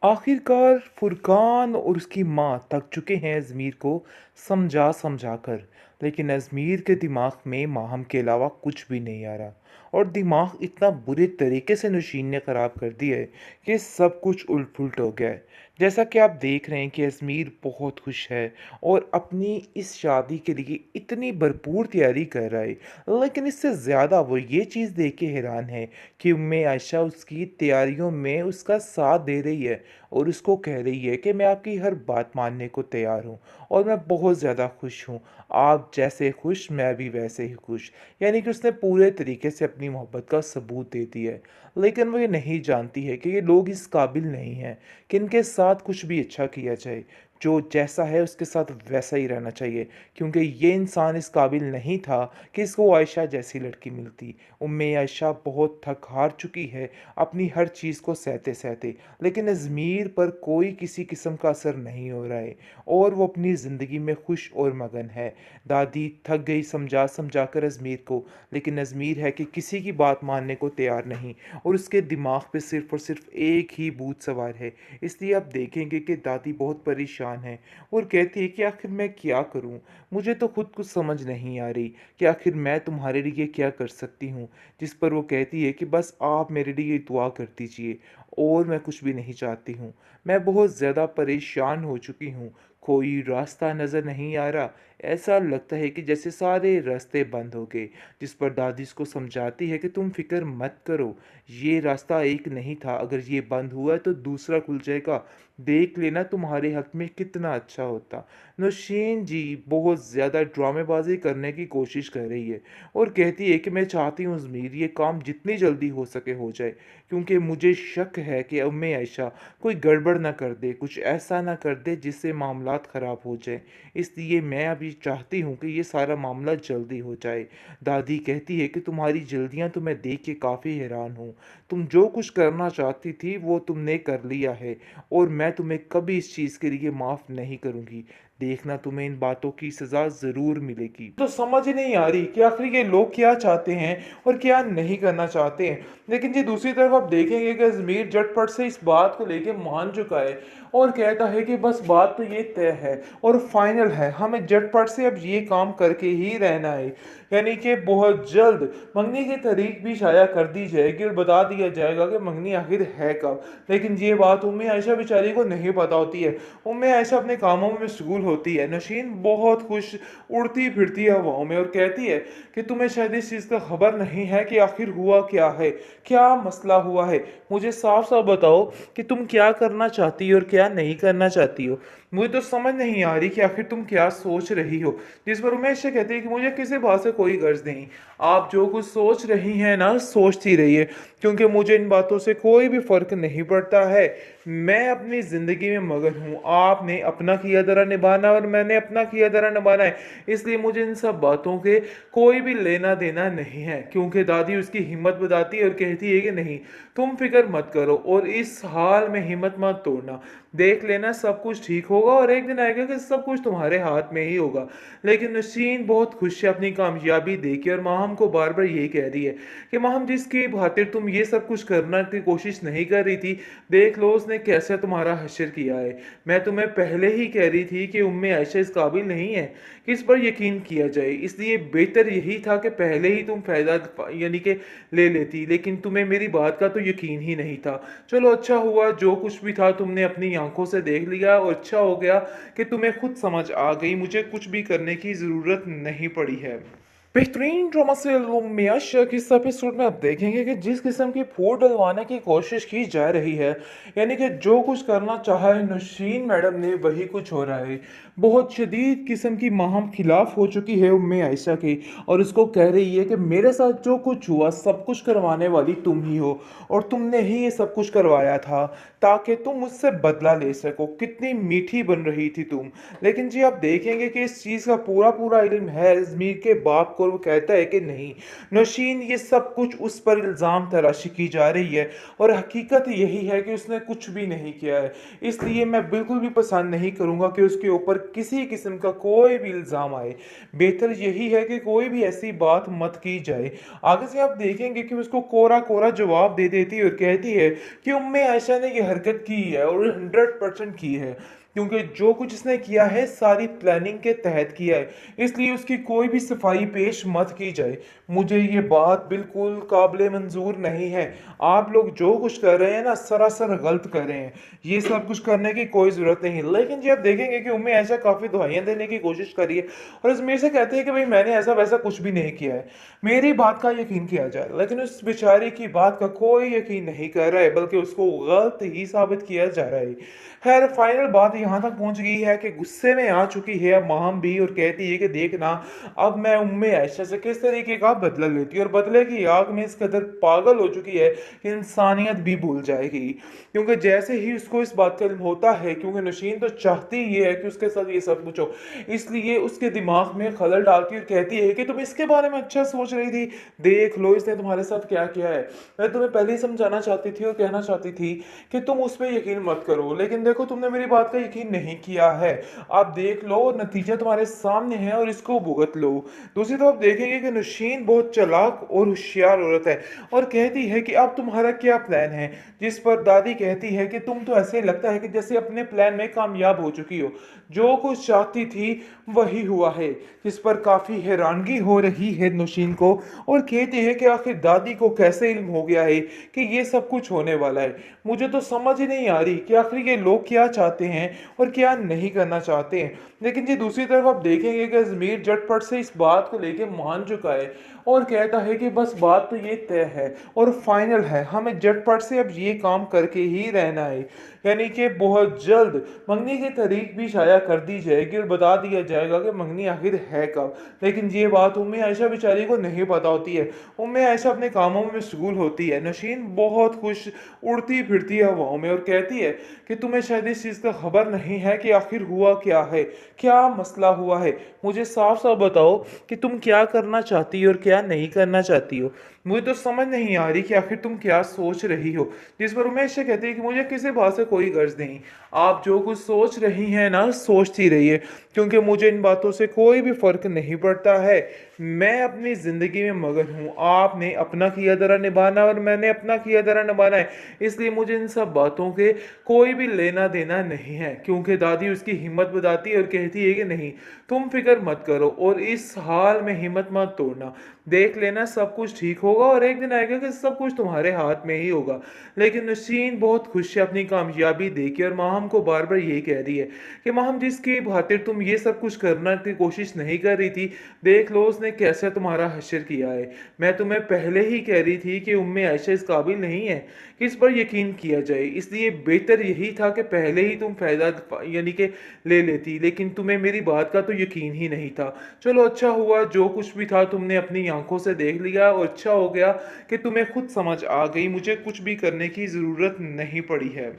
आखिरकार फुरकान और उसकी माँ थक चुके हैं अज़मीर को समझा समझा कर। लेकिन अज़मीर के दिमाग में माहम के अलावा कुछ भी नहीं आ रहा। और दिमाग इतना बुरे तरीके से नौशीन ने ख़राब कर दिया है कि सब कुछ उलट पुलट हो गया है। जैसा कि आप देख रहे हैं कि अज़मीर बहुत खुश है और अपनी इस शादी के लिए इतनी भरपूर तैयारी कर रहा है। लेकिन इससे ज़्यादा वो ये चीज़ देख के हैरान है कि उम्मे आयशा उसकी तैयारियों में उसका साथ दे रही है और उसको कह रही है कि मैं आपकी हर बात मानने को तैयार हूँ और मैं बहुत ज़्यादा खुश हूँ। आप जैसे खुश मैं भी वैसे ही खुश। यानी कि उसने पूरे तरीके से अपनी मोहब्बत का सबूत दे दिया है। लेकिन वो ये नहीं जानती है कि ये लोग इस काबिल नहीं हैं कि इनके साथ कुछ भी अच्छा किया जाए। जो जैसा है उसके साथ वैसा ही रहना चाहिए, क्योंकि ये इंसान इस काबिल नहीं था कि इसको आयशा जैसी लड़की मिलती। उम्मे आयशा बहुत थक हार चुकी है अपनी हर चीज़ को सहते सहते। लेकिन अज़मीर पर कोई किसी किस्म का असर नहीं हो रहा है और वो अपनी ज़िंदगी में खुश और मगन है। दादी थक गई समझा समझा कर अज़मीर को, लेकिन अज़मीर है कि किसी की बात मानने को तैयार नहीं और उसके दिमाग पे सिर्फ़ और सिर्फ़ एक ही भूत सवार है। इसलिए आप देखेंगे कि दादी बहुत परेशान है और कहती है कि आखिर मैं क्या करूं? मुझे तो खुद कुछ समझ नहीं आ रही कि आखिर मैं तुम्हारे लिए क्या कर सकती हूँ। जिस पर वो कहती है कि बस आप मेरे लिए दुआ कर दीजिए और मैं कुछ भी नहीं चाहती हूँ। मैं बहुत ज़्यादा परेशान हो चुकी हूँ, कोई रास्ता नज़र नहीं आ रहा। ऐसा लगता है कि जैसे सारे रास्ते बंद हो गए। जिस पर दादी इसको समझाती है कि तुम फ़िक्र मत करो, ये रास्ता एक नहीं था, अगर ये बंद हुआ है तो दूसरा खुल जाएगा। देख लेना तुम्हारे हक़ में कितना अच्छा होता। नौशीन जी बहुत ज़्यादा ड्रामेबाज़ी करने की कोशिश कर रही है और कहती है कि मैं चाहती हूँ ज़मीर ये काम जितनी जल्दी हो सके हो जाए, क्योंकि मुझे शक है कि उम्मे आयशा कोई गड़बड़ ना कर दे, कुछ ऐसा ना कर दे जिससे मामलात ख़राब हो जाए। इसलिए मैं अभी चाहती हूँ कि ये सारा मामला जल्दी हो जाए। दादी कहती है कि तुम्हारी जल्दियाँ तो मैं देख के काफ़ी हैरान हूँ। तुम जो कुछ करना चाहती थी वो तुमने कर लिया है और मैं तुम्हें कभी इस चीज़ के लिए माफ़ नहीं करूँगी। देखना तुम्हें इन बातों की सज़ा ज़रूर मिलेगी। तो समझ ही नहीं आ रही कि आखिर ये लोग क्या चाहते हैं और क्या नहीं करना चाहते हैं। लेकिन जी दूसरी तरफ आप देखेंगे कि ज़मीर झटपट से इस बात को लेके मान चुका है और कहता है कि बस बात तो ये तय है और फाइनल है, हमें झटपट से अब ये काम करके ही रहना है। यानी कि बहुत जल्द मंगनी की तारीख भी शाया कर दी जाएगी और बता दिया जाएगा कि मंगनी आखिर है कब। लेकिन ये बात उम्मे आयशा बेचारी को नहीं पता होती है। उम्मे आयशा अपने कामों में मशगूल होती है। नशीन बहुत खुश उड़ती फिरती है हवाओं में और कहती है कि तुम्हें शायद इस चीज़ का खबर नहीं है कि आखिर हुआ क्या है, क्या मसला हुआ है। मुझे साफ साफ बताओ कि तुम क्या करना चाहती हो और क्या नहीं करना चाहती हो। मुझे तो समझ नहीं आ रही कि आखिर तुम क्या सोच रही हो। जिस पर उमेश से कहती है कि मुझे किसी बात से कोई गर्ज नहीं। आप जो कुछ सोच रही हैं ना सोचती रहिए, क्योंकि मुझे इन बातों से कोई भी फर्क नहीं पड़ता है। मैं अपनी ज़िंदगी में मगन हूँ। आपने अपना किया धरा निभाना और मैंने अपना किया धरा निभाना है। इसलिए मुझे इन सब बातों के कोई भी लेना देना नहीं है, क्योंकि दादी उसकी हिम्मत बताती है और कहती है कि नहीं, तुम फिक्र मत करो और इस हाल में हिम्मत मत तोड़ना। देख लेना सब कुछ ठीक होगा और एक दिन आएगा कि सब कुछ तुम्हारे हाथ में ही होगा। लेकिन नसीन बहुत खुश है अपनी कामयाबी देके और माहम को बार बार यही कह रही है कि माहम जिसकी खातिर तुम ये सब कुछ करना की कोशिश नहीं कर रही थी, देख लो उसने कैसे तुम्हारा हश्र किया है। मैं तुम्हें पहले ही कह रही थी कि उम्मे आयशा इस काबिल नहीं है कि इस पर यकीन किया जाए, इसलिए बेहतर यही था कि पहले ही तुम फायदा यानी कि ले लेती, लेकिन तुम्हें मेरी बात का तो यकीन ही नहीं था। चलो अच्छा हुआ, जो कुछ भी था तुमने अपनी आंखों से देख लिया और अच्छा हो गया कि तुम्हें खुद समझ आ गई, मुझे कुछ भी करने की ज़रूरत नहीं पड़ी है। बेहतरीन ड्रामा सीरियल मियाशा के इस एपिसोड में आप देखेंगे कि जिस किस्म की फूट डलवाने की कोशिश की जा रही है, यानी कि जो कुछ करना चाहा है नौशीन मैडम ने वही कुछ हो रहा है। बहुत शदीद किस्म की माहम खिलाफ हो चुकी है उम्मे आयशा की और उसको कह रही है कि मेरे साथ जो कुछ हुआ सब कुछ करवाने वाली तुम ही हो और तुमने ही ये सब कुछ करवाया था ताकि तुम मुझसे बदला ले सको। कितनी मीठी बन रही थी तुम। लेकिन जी आप देखेंगे कि इस चीज़ का पूरा पूरा इल्म है ज़मीर के बाप को और वो कहता है कि नहीं, नौशीन ये सब कुछ उस पर इल्ज़ाम तराशी की जा रही है और हकीकत यही है कि उसने कुछ भी नहीं किया है। इसलिए मैं बिल्कुल भी पसंद नहीं करूँगा कि उसके ऊपर किसी किस्म का कोई भी इल्ज़ाम आए। बेहतर यही है कि कोई भी ऐसी बात मत की जाए। आगे से आप देखेंगे कि उसको कोरा-कोरा जवाब दे देती है और कहती है कि उम्मे आयशा ने ये हरकत की है और 100% की है। क्योंकि जो कुछ इसने किया है सारी प्लानिंग के तहत किया है, इसलिए उसकी कोई भी सफाई पेश मत की जाए। मुझे ये बात बिल्कुल काबिल मंजूर नहीं है। आप लोग जो कुछ कर रहे हैं ना सरासर गलत कर रहे हैं। ये सब कुछ करने की कोई ज़रूरत नहीं है। लेकिन जी आप देखेंगे कि उम्मे ऐसा काफ़ी दुहाइयाँ देने की कोशिश करी है और अजमेर से कहते हैं कि भाई मैंने ऐसा वैसा कुछ भी नहीं किया है, मेरी बात का यकीन किया जाए। लेकिन उस बेचारे की बात का कोई यकीन नहीं कर रहा है, बल्कि उसको गलत ही साबित किया जा रहा है। खैर फाइनल बात यहाँ तक पहुँच गई है कि गुस्से में आ चुकी है अब माहम भी और कहती है कि देखना अब मैं उम्मे आयशा से किस तरीके का बदला लेती है और बदले की आग में इस कदर पागल हो चुकी है कि इंसानियत भी भूल जाएगी। क्योंकि जैसे ही उसको इस बात का इल्म होता है, क्योंकि नशीन तो चाहती ही है कि उसके साथ ये सब कुछ हो, इसलिए उसके दिमाग में खलल डालती है और कहती है कि तुम इसके बारे में अच्छा सोच रही थी, देख लो इसने तुम्हारे साथ क्या किया है। मैं तुम्हें पहले ही समझाना चाहती थी और कहना चाहती थी कि तुम उस पर यकीन मत करो, लेकिन देखो तुमने मेरी बात का यकीन नहीं किया है। आप देख लो नतीजा तुम्हारे सामने है और इसको भुगत लो। दूसरी तरफ देखेंगे कि नौशीन बहुत चालाक और होशियार औरत है और कहती है कि अब तुम्हारा क्या प्लान है, जिस पर दादी कहती है कि तुम तो ऐसे लगता है कि जैसे अपने प्लान में कामयाब हो चुकी हो, जो कुछ चाहती थी वही हुआ है। जिस पर काफ़ी हैरानगी हो रही है नौशीन को और कहती है कि आखिर दादी को कैसे इल्म हो गया है कि ये सब कुछ होने वाला है। मुझे तो समझ ही नहीं आ रही कि आखिर ये लोग क्या चाहते हैं और क्या नहीं करना चाहते हैं। लेकिन जी दूसरी तरफ आप देखेंगे कि अजमेर झटपट से इस बात को लेके मान चुका है और कहता है कि बस बात तो ये तय है और फाइनल है, हमें झटपट से अब ये काम करके ही रहना है। यानी कि बहुत जल्द मंगनी की तारीख भी शाया कर दी जाएगी और बता दिया जाएगा कि मंगनी आखिर है कब। लेकिन ये बात उम्मे आयशा बेचारी को नहीं पता होती है। उम्मे आयशा अपने कामों में मशगूल होती है। नशीन बहुत खुश उड़ती फिरती है हवाओं में और कहती है कि तुम्हें शायद इस चीज़ का खबर नहीं है कि आखिर हुआ क्या है, क्या मसला हुआ है। मुझे साफ साफ बताओ कि तुम क्या करना चाहती हो और क्या नहीं करना चाहती हो। मुझे तो समझ नहीं आ रही कि आखिर तुम क्या सोच रही हो। जिस पर उमेश से कहती है कि मुझे किसी बात से कोई गर्ज नहीं, आप जो कुछ सोच रही हैं ना सोचती रहिए, क्योंकि मुझे इन बातों से कोई भी फर्क नहीं पड़ता है। मैं अपनी ज़िंदगी में मगन हूँ, आपने अपना किया धरा निभाना और मैंने अपना किया धरा निभाना है। इसलिए मुझे इन सब बातों के कोई भी लेना देना नहीं है। क्योंकि दादी उसकी हिम्मत बताती है और कहती है कि नहीं, तुम फिक्र मत करो और इस हाल में हिम्मत मत तोड़ना, देख लेना सब कुछ ठीक होगा और एक दिन आएगा कि सब कुछ तुम्हारे हाथ में ही होगा। लेकिन नसीन बहुत खुश है अपनी कामयाबी देके और माहम को बार बार यही कह रही है कि माहम जिसकी खातिर तुम ये सब कुछ करना की कोशिश नहीं कर रही थी, देख लो उसने कैसे तुम्हारा हश्र किया है। मैं तुम्हें पहले ही कह रही थी कि उम्मे आयशा इस काबिल नहीं है कि इस पर यकीन किया जाए, इसलिए बेहतर यही था कि पहले ही तुम फायदा यानी कि ले लेती, लेकिन तुम्हें मेरी बात का तो यकीन ही नहीं था। चलो अच्छा हुआ, जो कुछ भी था तुमने अपनी आंखों से देख लिया और अच्छा हो गया कि तुम्हें खुद समझ आ गई, मुझे कुछ भी करने की ज़रूरत नहीं पड़ी है।